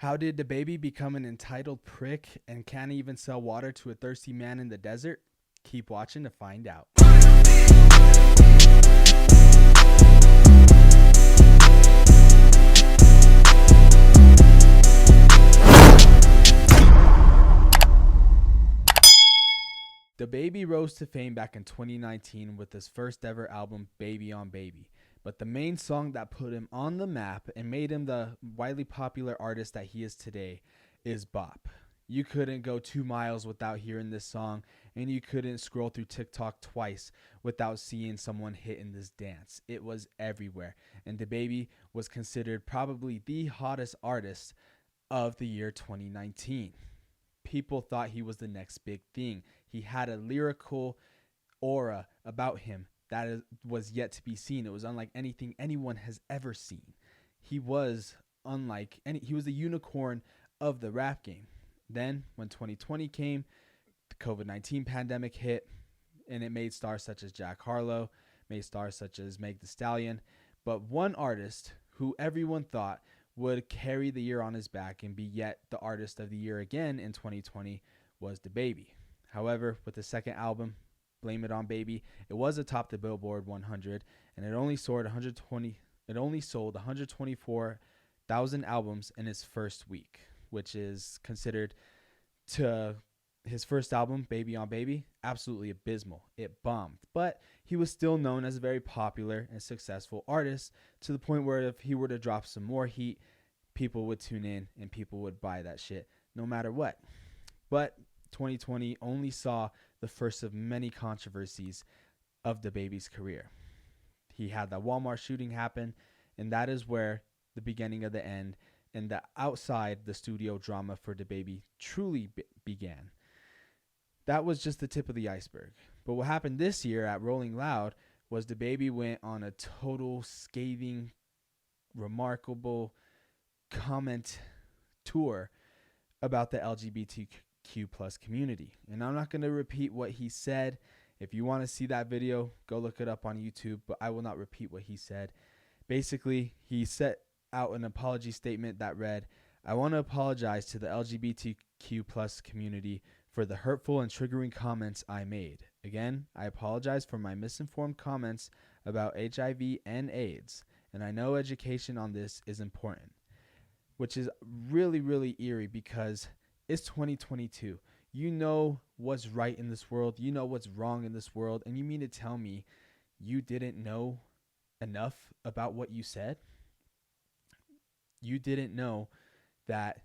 How did the baby become an entitled prick and can't even sell water to a thirsty man in the desert? Keep watching to find out. The Baby rose to fame back in 2019 with his first ever album, Baby on Baby. But the main song that put him on the map and made him the widely popular artist that he is today is Bop. You couldn't go 2 miles without hearing this song, and you couldn't scroll through TikTok twice without seeing someone hitting this dance. It was everywhere, and the Baby was considered probably the hottest artist of the year 2019. People thought he was the next big thing. He had a lyrical aura about him that was yet to be seen. It was unlike anything anyone has ever seen. He was he was the unicorn of the rap game. Then, when 2020 came, the COVID-19 pandemic hit, and it made stars such as Jack Harlow, made stars such as Meg Thee Stallion. But one artist who everyone thought would carry the year on his back and be yet the artist of the year again in 2020 was DaBaby. However, with the second album, Blame It on Baby, it was atop the Billboard 100, and it only sold 124,000 albums in its first week, which is considered to his first album, Baby on Baby, absolutely abysmal. It bombed, but he was still known as a very popular and successful artist to the point where if he were to drop some more heat, people would tune in and people would buy that shit no matter what. But 2020 only saw the first of many controversies of DaBaby's career. He had that Walmart shooting happen, and that is where the beginning of the end and the outside the studio drama for DaBaby truly began. That was just the tip of the iceberg. But what happened this year at Rolling Loud was DaBaby went on a total scathing, remarkable comment tour about the LGBTQ plus community. And I'm not going to repeat what he said. If you want to see that video, go look it up on YouTube, but I will not repeat what he said. Basically, he set out an apology statement that read, "I want to apologize to the LGBTQ plus community for the hurtful and triggering comments I made. Again, I apologize for my misinformed comments about HIV and AIDS, and I know education on this is important." Which is really, really eerie because it's 2022. You know what's right in this world. You know what's wrong in this world. And you mean to tell me you didn't know enough about what you said? You didn't know that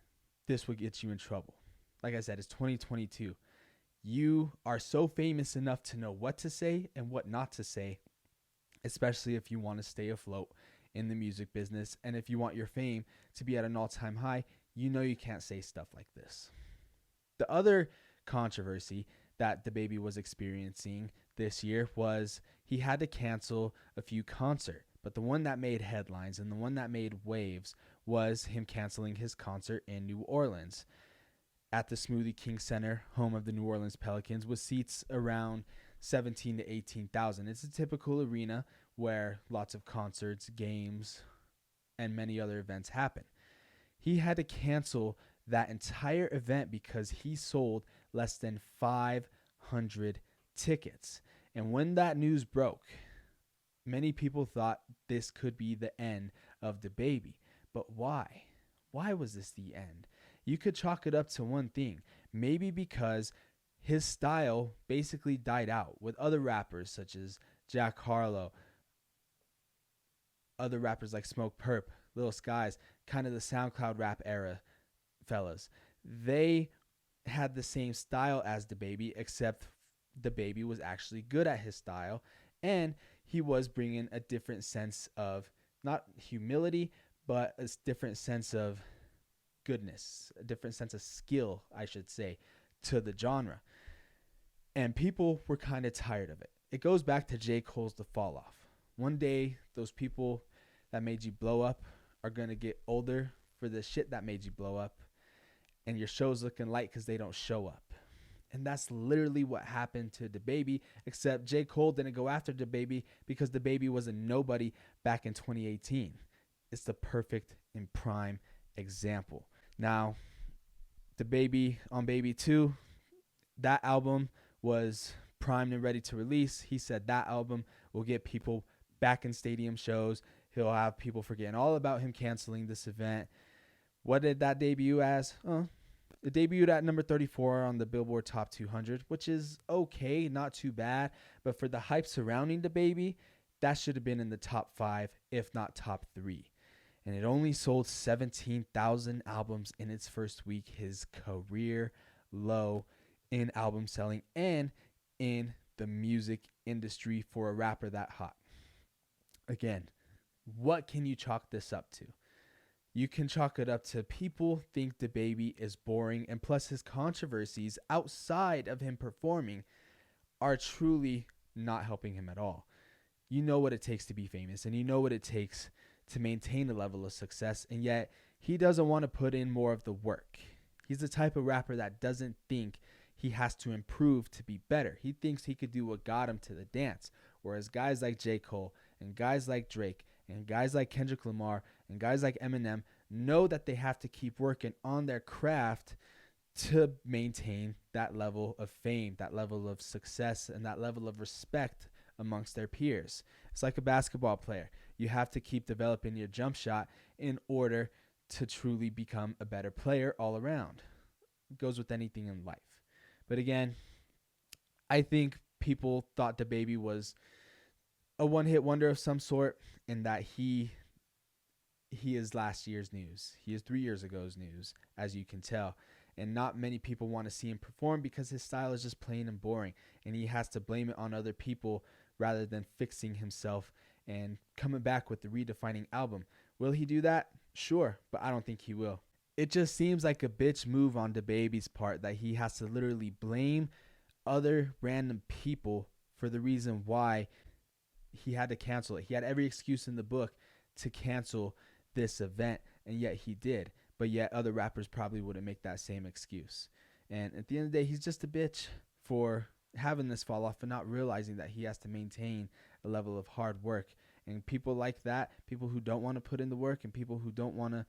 this would get you in trouble. Like I said, it's 2022. You are so famous enough to know what to say and what not to say, especially if you want to stay afloat in the music business. And if you want your fame to be at an all-time high, you know you can't say stuff like this. The other controversy that DaBaby was experiencing this year was he had to cancel a few concerts. But the one that made headlines and the one that made waves was him canceling his concert in New Orleans at the Smoothie King Center, home of the New Orleans Pelicans, with seats around 17 to 18,000. It's a typical arena where lots of concerts, games, and many other events happen. He had to cancel that entire event because he sold less than 500 tickets. And when that news broke, many people thought this could be the end of DaBaby. But why? Why was this the end? You could chalk it up to one thing. Maybe because his style basically died out with other rappers such as Jack Harlow, other rappers like Smoke Perp, Lil Skies, kind of the SoundCloud rap era fellas. They had the same style as DaBaby, except DaBaby was actually good at his style, and he was bringing a different sense of not humility, but a different sense of goodness, a different sense of skill, I should say, to the genre. And people were kind of tired of it. It goes back to J. Cole's The Fall Off. One day, those people that made you blow up are going to get older for the shit that made you blow up, and your show's looking light because they don't show up. And that's literally what happened to DaBaby, except J. Cole didn't go after DaBaby because DaBaby was a nobody back in 2018. It's the perfect and prime example. Now, the Baby on Baby 2, that album was primed and ready to release. He said that album will get people back in stadium shows. He'll have people forgetting all about him canceling this event. What did that debut as? It debuted at number 34 on the Billboard Top 200, which is okay, not too bad. But for the hype surrounding the Baby, that should have been in the top 5, if not top 3. And it only sold 17,000 albums in its first week, his career low in album selling and in the music industry for a rapper that hot. Again, what can you chalk this up to? You can chalk it up to people think the Baby is boring, and plus his controversies outside of him performing are truly not helping him at all. You know what it takes to be famous, and you know what it takes to maintain a level of success, and yet he doesn't want to put in more of the work. He's the type of rapper that doesn't think he has to improve to be better. He thinks he could do what got him to the dance, whereas guys like J. Cole and guys like Drake and guys like Kendrick Lamar and guys like Eminem know that they have to keep working on their craft to maintain that level of fame, that level of success, and that level of respect amongst their peers. It's like a basketball player. You have to keep developing your jump shot in order to truly become a better player all around. It goes with anything in life. But again, I think people thought the Baby was a one-hit wonder of some sort, and that he is last year's news. He is 3 years ago's news, as you can tell. And not many people want to see him perform because his style is just plain and boring. And he has to blame it on other people rather than fixing himself and coming back with the redefining album. Will he do that? Sure, but I don't think he will. It just seems like a bitch move on DaBaby's part that he has to literally blame other random people for the reason why he had to cancel it. He had every excuse in the book to cancel this event, and yet he did. But yet other rappers probably wouldn't make that same excuse. And at the end of the day, he's just a bitch for having this fall off and not realizing that he has to maintain a level of hard work. And people like that, people who don't want to put in the work and people who don't want to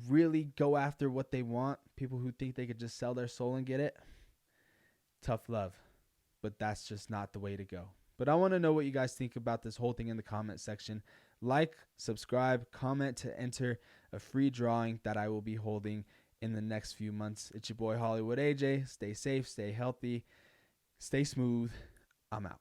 really go after what they want, people who think they could just sell their soul and get it, tough love. But that's just not the way to go. But I want to know what you guys think about this whole thing in the comment section. Like, subscribe, comment to enter a free drawing that I will be holding in the next few months. It's your boy Hollywood AJ. Stay safe, stay healthy, stay smooth. I'm out.